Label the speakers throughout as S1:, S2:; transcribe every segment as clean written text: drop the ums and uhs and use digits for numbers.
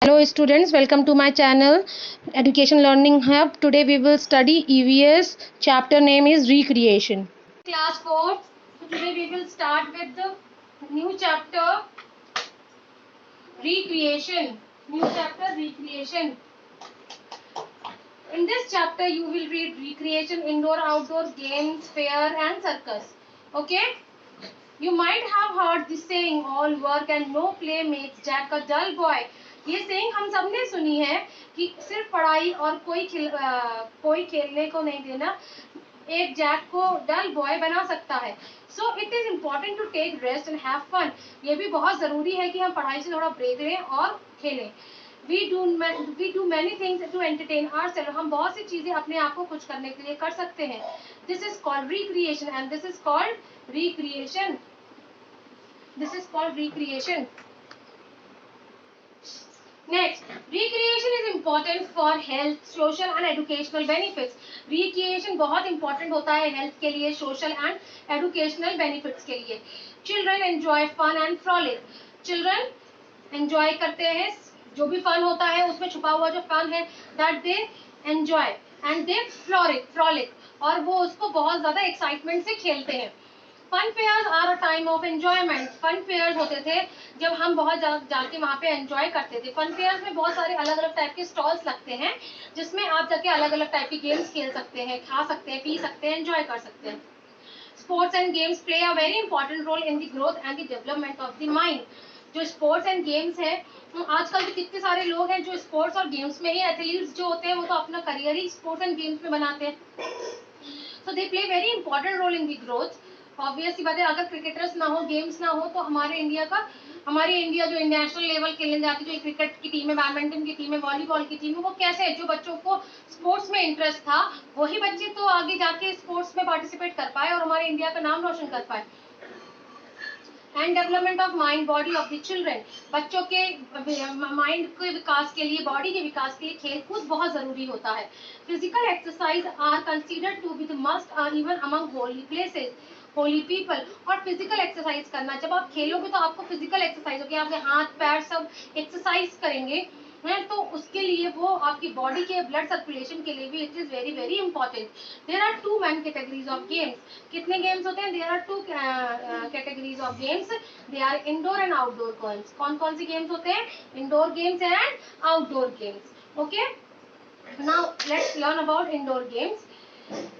S1: Hello students, welcome to my channel Education Learning Hub. Today we will study EVS. Chapter name is Recreation. Class 4. So today we will start with the new chapter Recreation. New chapter Recreation. In this chapter you will read recreation, indoor, outdoor games, fair and circus. Okay? You might have heard this saying, all work and no play makes Jack a dull boy. ये saying हम सबने सुनी है कि सिर्फ पढ़ाई और कोई खेलने को नहीं देना एक जैक को डल बॉय बना सकता है. So it is important to take rest and have fun. ये भी बहुत जरूरी है कि हम पढ़ाई से थोड़ा ब्रेक लें और खेलें. We do many things to entertain ourselves. हम बहुत सी चीजें अपने आप को खुश करने के लिए कर सकते हैं. This is called recreation and this is called recreation. This is called recreation. Next, recreation is important for health, social and educational benefits. Recreation बहुत important होता है health के लिए, social and educational benefits के लिए. Children enjoy fun and frolic. Children enjoy करते हैं, जो भी fun होता है उसमें छुपा हुआ जो fun है, that they enjoy and they frolic और वो उसको बहुत ज़्यादा excitement से खेलते हैं. Fun fairs are a time of enjoyment. Fun fairs होते थे जब हम बहुत जाके वहाँ पे एंजॉय करते थे. फन फेयर्स में बहुत सारे अलग अलग टाइप के स्टॉल्स लगते हैं जिसमें आप जाके अलग अलग टाइप के गेम्स खेल सकते हैं, खा सकते हैं, पी सकते हैं, एंजॉय कर सकते हैं. Sports and games play a very important role in the growth and the development of the mind. जो स्पोर्ट्स एंड गेम्स है, आजकल तो कितने सारे लोग हैं जो स्पोर्ट्स और गेम्स में ही, एथलीट्स जो होते हैं वो तो अपना करियर ही स्पोर्ट्स एंड गेम्स में बनाते हैं. So they play very important role in the growth. Obvious सी बात है, अगर क्रिकेटर्स ना हो, गेम्स ना हो तो हमारी इंडिया जो इंटरनेशनल लेवल खेलने जाती है, जो क्रिकेट की टीम है, बैडमिंटन की टीम है, वॉलीबॉल की टीम है, वो कैसे है, जो बच्चों को स्पोर्ट्स में इंटरेस्ट था वही बच्चे तो आगे जाके स्पोर्ट्स में पार्टिसिपेट कर पाए और हमारे इंडिया का नाम रोशन कर पाए. And development of mind body of the children. बच्चों के माइंड के विकास के लिए, बॉडी के विकास के लिए खेल कूद बहुत जरूरी होता है. Physical exercise are considered to be the must even among holy places, holy people. और फिजिकल एक्सरसाइज करना, जब आप खेलोगे तो आपको फिजिकल एक्सरसाइज होगी, आपके हाथ पैर सब एक्सरसाइज करेंगे हैं, तो उसके लिए वो आपकी बॉडी के ब्लड सर्कुलेशन के लिए भी it is very very important. There are two main categories of games. कितने गेम्स होते हैं? There are two categories of games. They are indoor and outdoor games. कौन कौन सी गेम्स होते हैं? Indoor games and outdoor games. Okay, now let's learn about indoor games.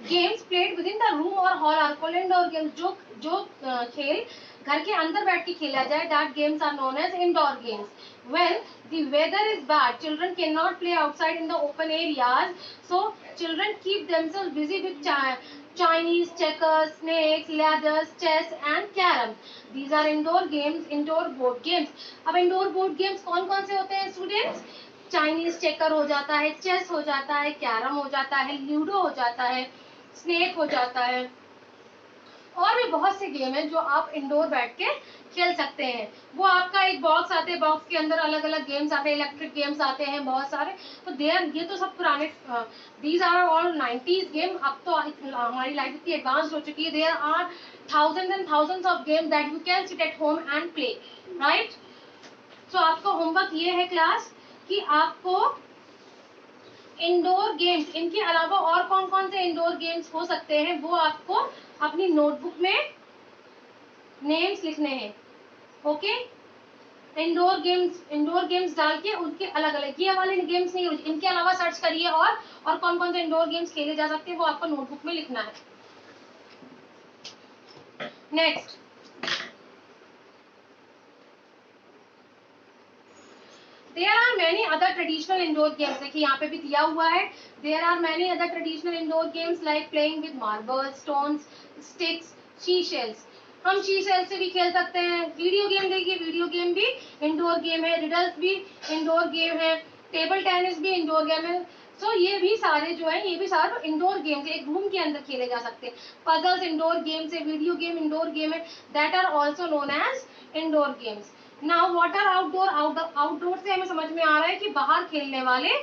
S1: Games played with in the room और hall are called indoor games. जो खेल घर के अंदर बैठ के खेला जाए, that games are known as indoor games. When the weather is bad, children cannot play outside in the open areas, so children keep themselves busy with Chinese, checkers, snakes, ladders, chess and carom. These are indoor games, indoor board games. अब indoor board games कौन कौन से होते हैं students? Chinese checker हो जाता है, chess हो जाता है, कैरम हो जाता है, लूडो हो जाता है, स्नेक हो जाता है, और भी बहुत से गेम हैं जो आप इंडोर बैठ के खेल सकते हैं. वो आपका एक बॉक्स आते हैं, बॉक्स के अंदर अलग अलग गेम्स आते हैं, इलेक्ट्रिक गेम्स आते हैं बहुत सारे. तो ये तो सब पुराने, these are all 90s game. अब तो हमारी लाइफ इतनी एडवांस हो चुकी है. There are thousands and thousands of games that you can sit at home and play, right. So आपका होमवर्क ये है क्लास कि आपको इंडोर गेम्स, इनके अलावा और कौन कौन से इंडोर गेम्स हो सकते हैं वो आपको अपनी नोटबुक में नेम्स लिखने हैं. ओके, इंडोर गेम्स डाल के उनके अलग अलग, ये वाले गेम्स नहीं, इनके अलावा सर्च करिए और कौन कौन से इंडोर गेम्स खेले जा सकते हैं वो आपको नोटबुक में लिखना है. Next, there are many other traditional indoor games. देखिए यहाँ पे भी दिया हुआ है. there are many other traditional indoor games like playing with marbles, stones, sticks, seashells. हम seashells से भी खेल सकते हैं. वीडियो गेम देखिए, वीडियो गेम भी इंडोर गेम है, रिडल्स भी इंडोर गेम है, टेबल टेनिस भी इंडोर गेम है. सो ये भी सारे जो है, ये भी सारे इंडोर गेम्स एक रूम के अंदर खेले जा सकते हैं. पजल्स इंडोर गेम्स है, वीडियो गेम इंडोर गेम है, that are also known as indoor games. Now what are outdoor? Outdoor से हमें समझ में आ रहा है कि बाहर खेलने वाले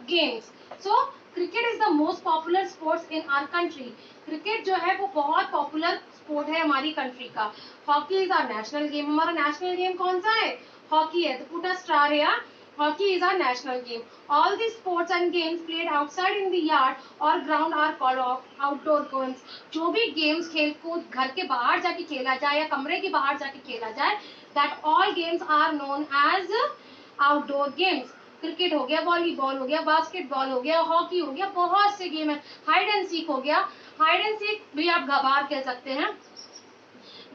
S1: games. So cricket is the most popular sports in our country. Cricket जो है वो बहुत पॉपुलर स्पोर्ट है हमारी कंट्री का. Hockey is our national game. हमारा नेशनल गेम कौन सा है? हॉकी है. तो put a star here. Hockey is our national game. All the sports and games played outside in the yard or ground are called outdoor games. जो भी games खेल कूद घर के बाहर जाके खेला जाए या कमरे के बाहर जाके खेला जाए, that all games are known as outdoor games. Cricket हो गया, वॉलीबॉल हो गया, बास्केटबॉल हो गया, हॉकी हो गया, बहुत से गेम है. हाइड एंड सीक हो गया. हाइड एंड सीक भी आप बाहर खेल सकते हैं.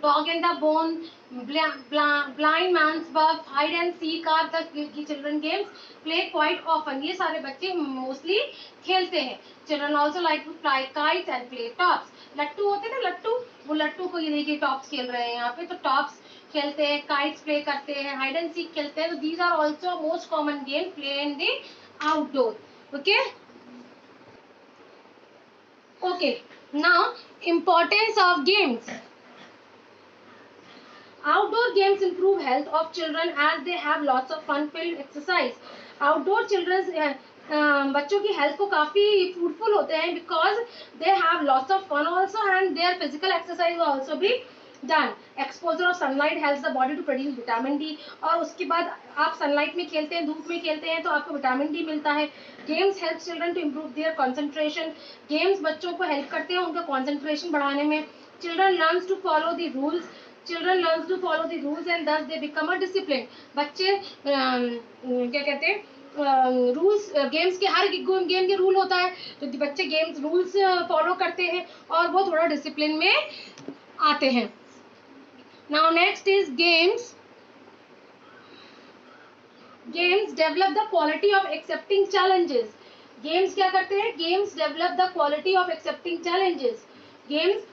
S1: Dog and the Bone, Blind Man's Buff, Hide and Seek are the children games play quite often. ये सारे बच्चे mostly खेलते हैं. Children also like to fly kites and play tops. लट्टू होते हैं ना, लट्टू, वो लट्टू को ये देखिए टॉप्स खेल रहे हैं यहाँ पे, तो टॉप्स खेलते हैं, kites play करते हैं, hide and seek खेलते हैं. तो these are also most common game play in the outdoor. Okay. Okay. Now importance of games. Outdoor games improve health of children as they have lots of fun-filled exercise. Outdoor children's बच्चों की health को काफी fruitful होते हैं because they have lots of fun also and their physical exercise will also be done. Exposure of sunlight helps the body to produce vitamin D. और उसके बाद आप सनलाइट में खेलते हैं, धूप में खेलते हैं, तो आपको विटामिन डी मिलता है. Games help children to improve their concentration. Games बच्चों को हेल्प करते हैं उनका concentration बढ़ाने में. Children learns to follow the rules. Children learns to follow the rules and thus they become a discipline. बच्चे क्या कहते हैं, रूल्स, गेम्स के हर गेम के रूल होता है, तो बच्चे गेम्स रूल्स फॉलो करते हैं और वो थोड़ा डिसिप्लिन में आते हैं. Now next is games. Games develop the quality of accepting challenges. Games क्या करते हैं? Games develop the quality of accepting challenges. Games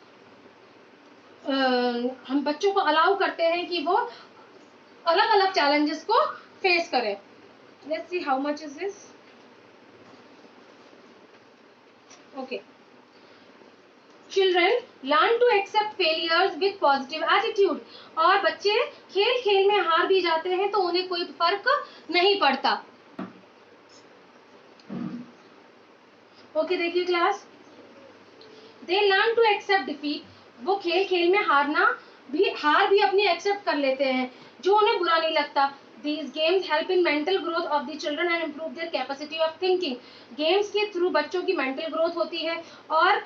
S1: हम बच्चों को अलाउ करते हैं कि वो अलग अलग चैलेंजेस को फेस करें. Let's see how much is this. Okay. Children learn to accept failures with positive attitude. और बच्चे खेल खेल में हार भी जाते हैं तो उन्हें कोई फर्क नहीं पड़ता. ओके, देखिए class, they learn to accept defeat. वो खेल खेल में हार भी अपनी एक्सेप्ट कर लेते हैं, जो उन्हें बुरा नहीं लगता. These games help in mental growth of the children and improve their capacity of thinking. Games के थ्रू बच्चों की mental growth होती है और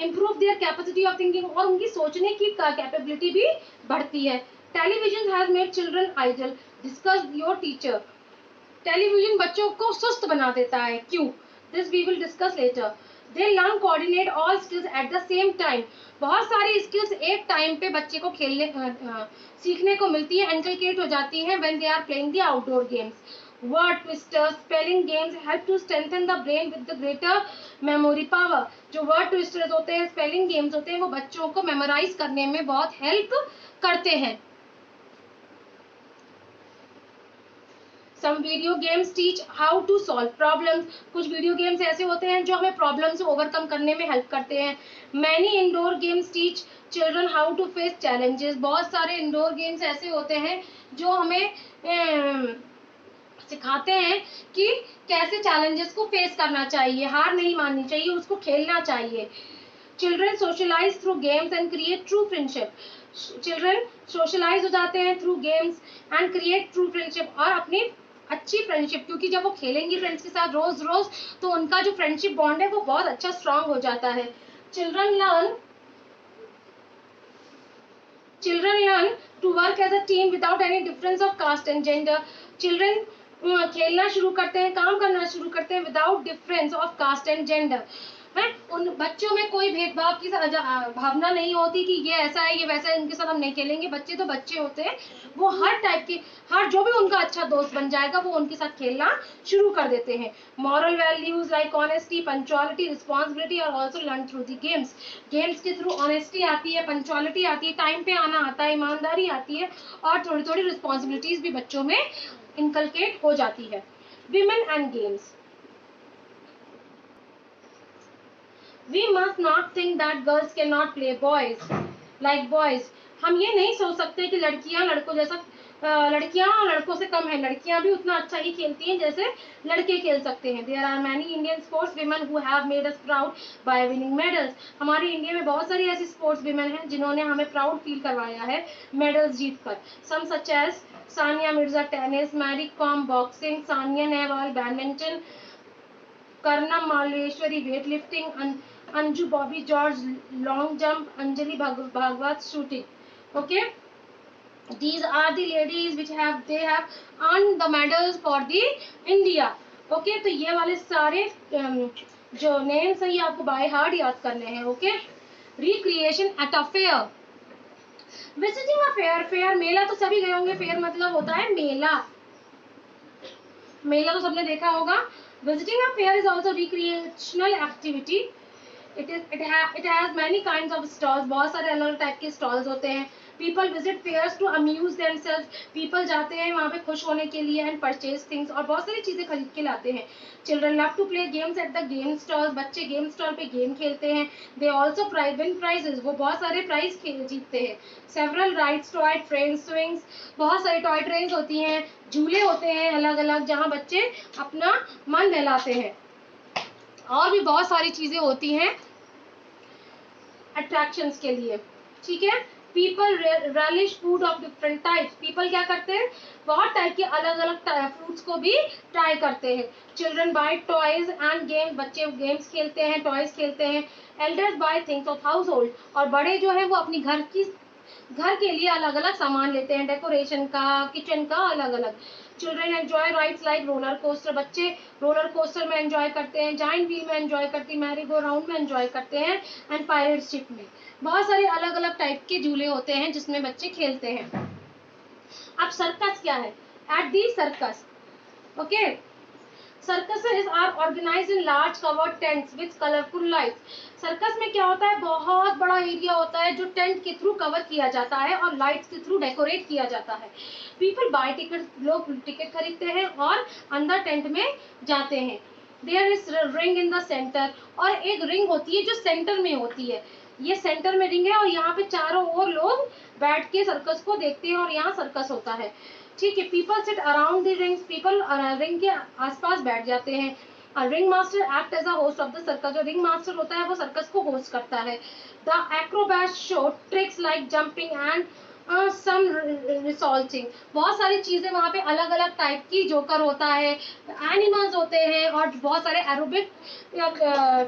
S1: improve their capacity of thinking, और उनकी सोचने की कैपेबिलिटी भी बढ़ती है. Television has made children idle. Discuss your teacher. Television बच्चों को सुस्त बना देता है. क्यों? This we will discuss later. They learn coordinate all skills at the same time. बहुत सारी स्किल्स एक टाइम पे बच्चे को सीखने को मिलती है, इनकलकेट हो जाती है when they are playing the outdoor games. Word twisters, spelling games help to strengthen the brain with the greater memory power. जो word twisters होते हैं, spelling games होते हैं, वो बच्चों को मेमोराइज करने में बहुत हेल्प करते हैं. Some video games teach how to solve problems. कुछ वीडियो गेम्स ऐसे होते हैं जो हमें प्रॉब्लम से ओवरकम करने में हेल्प करते हैं. Many indoor games teach children how to face challenges. बहुत सारे इंडोर गेम्स ऐसे होते हैं जो हमें सिखाते हैं कि कैसे चैलेंजेस को फेस करना चाहिए, हार नहीं माननी चाहिए, उसको खेलना चाहिए. Children socialize through games and create true friendship. Children socialize हो जाते हैं through games and create true friendship, और अपनी अच्छी फ्रेंडशिप, क्योंकि जब वो खेलेंगी फ्रेंड्स के साथ रोज रोज, तो उनका जो फ्रेंडशिप बॉन्ड है वो बहुत अच्छा स्ट्रांग हो जाता है. Children learn to work as a team without any difference of caste and gender. Children खेलना शुरू करते हैं, काम करना शुरू करते हैं without difference of caste and gender. है, उन बच्चों में कोई भेदभाव की भावना नहीं होती कि ये ऐसा है ये वैसा है, इनके साथ हम नहीं खेलेंगे. बच्चे तो बच्चे होते हैं, वो हर टाइप के, हर जो भी उनका अच्छा दोस्त बन जाएगा वो उनके साथ खेलना शुरू कर देते हैं. Moral values like honesty, punctuality, responsibility are also learn through the games. Games के थ्रू ऑनेस्टी आती है, पंक्चुअलिटी आती है, टाइम पे आना आता है, ईमानदारी आती है, और थोड़ी थोड़ी रिस्पॉन्सिबिलिटीज भी बच्चों में इनकलकेट हो जाती है. Women and games. We must not think that girls cannot play boys like boys. हम ये नहीं सोच सकते कि लड़कियां लड़कों जैसा लड़कियां लड़कों से कम है, लड़कियां भी उतना अच्छा ही खेलती हैं जैसे लड़के खेल सकते हैं। There are many Indian sports women who have made us proud by winning medals. हमारे इंडिया में बहुत सारी ऐसी स्पोर्ट्स विमेन हैं जिन्होंने हमें प्राउड फील करवाया है मेडल्स जीतकर। Some such as Sania Mirza tennis, Mary Kom boxing, Sania Nehwal badminton, Karnam Malleswari weight lifting, Anju Bobby George long jump, Anjali Bhagwat shooting. Okay, these are the ladies which have earned the medals for the India. okay, तो ये वाले सारे जो नेम्स है ये आपको बाय हार्ट याद करने हैं। Okay, recreation at a fair, visiting a fair, fair मेला तो सभी गए होंगे, फेयर मतलब होता है मेला, मेला तो सबने देखा होगा। Visiting a fair is also recreational activity. it has many kinds of stalls, बहुत सारे अलग अलग टाइप के स्टॉल्स होते हैं। people visit fairs to amuse themselves, people जाते हैं वहाँ पे खुश होने के लिए and purchase things, और बहुत सारी चीजें खरीद के लाते हैं। children love to play games at the game stalls, बच्चे गेम स्टॉल पे गेम खेलते हैं। they also win prizes, वो बहुत सारे प्राइज जीतते हैं। several rides, toy trains, swings, बहुत सारी टॉय ट्रेन्स होती हैं, झूले होते हैं अलग अलग जहाँ बच्चे अपना मन बहलाते हैं, और भी बहुत सारी चीजें होती हैं अट्रैक्शंस के लिए। ठीक है, people relish food of different types, people क्या करते हैं बहुत टाइप के अलग अलग फ्रूट्स को भी ट्राई करते हैं। Children buy toys and games, बच्चे गेम्स खेलते हैं, टॉयज खेलते हैं। Elders buy things of household, और बड़े जो है वो अपनी घर के लिए अलग अलग सामान लेते हैं, डेकोरेशन का, किचन का, अलग अलग। Children enjoy rides like roller coaster, बच्चे रोलर कोस्टर में एंजॉय करते हैं, जाइंट व्हील में एंजॉय करते हैं, मैरी गो राउंड में एंजॉय करते हैं, एंड पायरेट शिप में। बहुत सारे अलग अलग टाइप के झूले होते हैं जिसमें बच्चे खेलते हैं। अब सर्कस क्या है? At the circus, okay, circuses are organized in large covered tents with colourful lights. Circus में क्या होता है, बहुत बड़ा एरिया होता है जो टेंट के थ्रू कवर किया जाता है और लाइट्स के थ्रू डेकोरेट किया जाता है। पीपल बाय टिकट, लोग टिकट खरीदते हैं और अंदर टेंट में जाते हैं। There is ring in the centre, और एक रिंग होती है जो सेंटर में होती है, ये सेंटर में रिंग है और यहाँ पे चारों ओर लोग बैठ के सर्कस को देखते हैं और यहाँ सर्कस होता है। ठीक है, people sit around the rings, people ring के आसपास बैठ जाते हैं। Ring master act as a host of the circus, जो रिंग मास्टर होता है वो सर्कस को होस्ट करता है। The acrobat show tricks like jumping and some somersaulting, बहुत सारी चीजें वहाँ पे अलग अलग टाइप की, जोकर होता है, एनिमल्स होते हैं, और बहुत सारे एरोबिक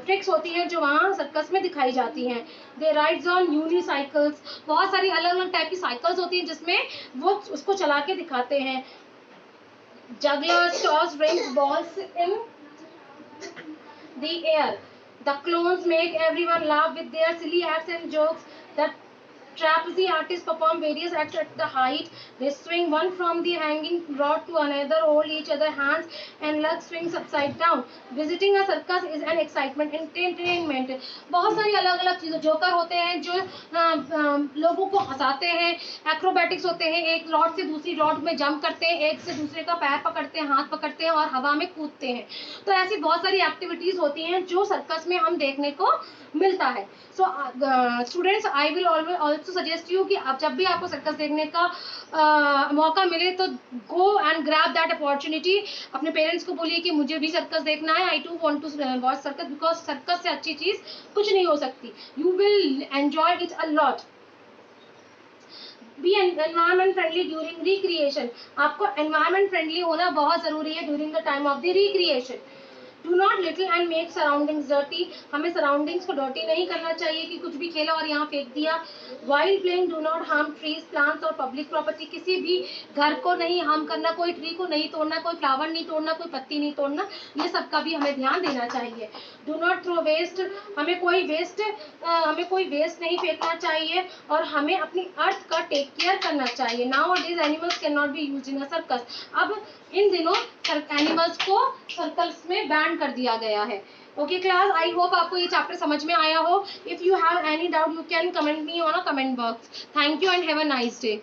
S1: ट्रिक्स होती हैं जो वहाँ सर्कस में दिखाई जाती हैं। दे राइड्स ऑन यूनिसाइकल्स, बहुत सारी अलग अलग टाइप की साइकिल्स होती हैं जिसमें वो उसको चला के दिखाते हैं। Jugglers toss rings balls in the air, the clowns make everyone laugh with their silly acts and jokes, the trapeze artists perform various acts at the height, they swing one from the hanging rod to another, hold each other hands and legs swings upside down. Visiting a circus is an excitement, entertainment, बहुत सारी अलग अलग चीजें, joker होते हैं जो लोगों को हंसाते हैं, एक्रोबैटिक्स होते हैं, एक रॉड से दूसरी रॉड में जंप करते हैं, एक से दूसरे का पैर पकड़ते हैं, हाथ पकड़ते हैं और हवा में कूदते हैं। तो ऐसी बहुत सारी एक्टिविटीज होती हैं जो सर्कस में हम देखने को मिलता है। So students, I will also suggest you कि आप जब भी आपको सर्कस देखने का मौका मिले तो go and grab that opportunity. अपने पेरेंट्स को बोलिए कि मुझे भी सर्कस देखना है, I too want to watch circus, because circus से अच्छी चीज कुछ नहीं हो सकती। You will enjoy it a lot. Be environment friendly during recreation, आपको एनवायरमेंट फ्रेंडली होना बहुत जरूरी है during the time of the recreation. Do not litter and make surroundings dirty, हमें सराउंडिंग्स को डर्टी नहीं करना चाहिए कि कुछ भी खेला और यहाँ फेंक दिया। While playing do not harm trees, plants और public property, किसी भी घर को नहीं हार्म करना, कोई ट्री को नहीं तोड़ना, कोई फ्लावर नहीं तोड़ना, कोई पत्ती नहीं तोड़ना, ये सब का भी हमें ध्यान देना चाहिए। Do not throw waste, हमें कोई वेस्ट नहीं फेंकना चाहिए और हमें अपनी अर्थ का टेक केयर करना चाहिए। Nowadays animals cannot be used in a circus, अब इन दिनों एनिमल्स को सर्कल्स में बैन कर दिया गया है। ओके क्लास, आई होप आपको ये चैप्टर समझ में आया हो। If you have any doubt you can comment me on a comment box. Thank you and have a nice day.